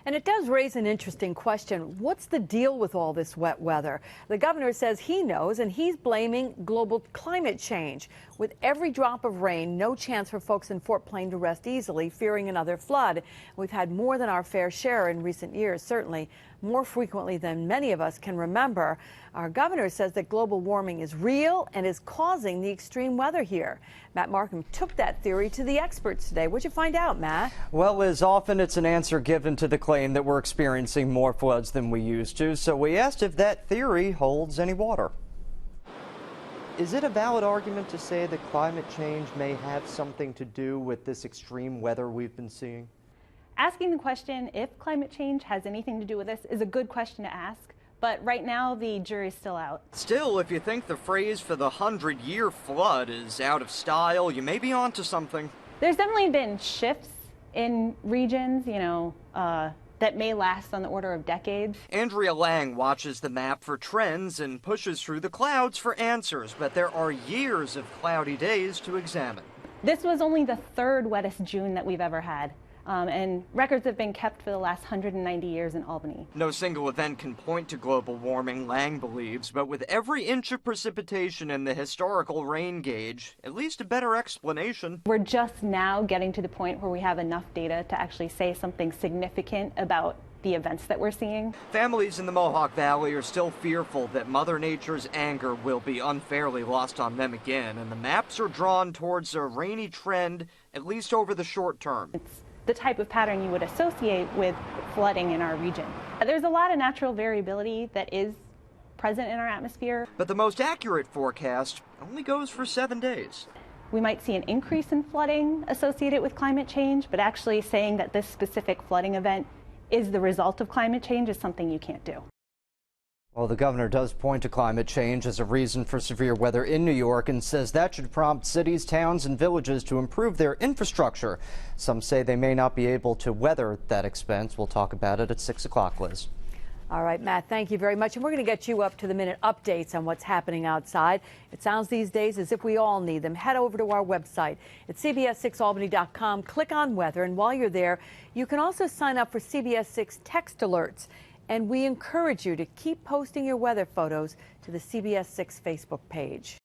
And it does raise an interesting question. What's the deal with all this wet weather? The governor says he knows, and he's blaming global climate change. With every drop of rain, no chance for folks in Fort Plain to rest easily, fearing another flood. We've had more than our fair share in recent years, certainly more frequently than many of us can remember. Our governor says that global warming is real and is causing the extreme weather here. Matt Markham took that theory to the experts today. What'd you find out, Matt? Well, Liz, often it's an answer given to the claim that we're experiencing more floods than we used to. So we asked if that theory holds any water. Is it a valid argument to say that climate change may have something to do with this extreme weather we've been seeing? Asking the question if climate change has anything to do with this is a good question to ask, but right now the jury's still out. Still, if you think the phrase for the 100-year flood is out of style, you may be onto something. There's definitely been shifts in regions, that may last on the order of decades. Andrea Lang watches the map for trends and pushes through the clouds for answers, but there are years of cloudy days to examine. This was only the third wettest June that we've ever had. And records have been kept for the last 190 years in Albany. No single event can point to global warming, Lang believes, but with every inch of precipitation in the historical rain gauge, at least a better explanation. We're just now getting to the point where we have enough data to actually say something significant about the events that we're seeing. Families in the Mohawk Valley are still fearful that Mother Nature's anger will be unfairly lost on them again, and the maps are drawn towards a rainy trend, at least over the short term. It's the type of pattern you would associate with flooding in our region. There's a lot of natural variability that is present in our atmosphere. But the most accurate forecast only goes for 7 days. We might see an increase in flooding associated with climate change, but actually saying that this specific flooding event is the result of climate change is something you can't do. Well, the governor does point to climate change as a reason for severe weather in New York and says that should prompt cities, towns, and villages to improve their infrastructure. Some say they may not be able to weather that expense. We'll talk about it at 6 o'clock, Liz. All right, Matt, thank you very much. And we're going to get you up-to-the-minute updates on what's happening outside. It sounds these days as if we all need them. Head over to our website at CBS6Albany.com, click on weather, and while you're there, you can also sign up for CBS 6 text alerts. And we encourage you to keep posting your weather photos to the CBS 6 Facebook page.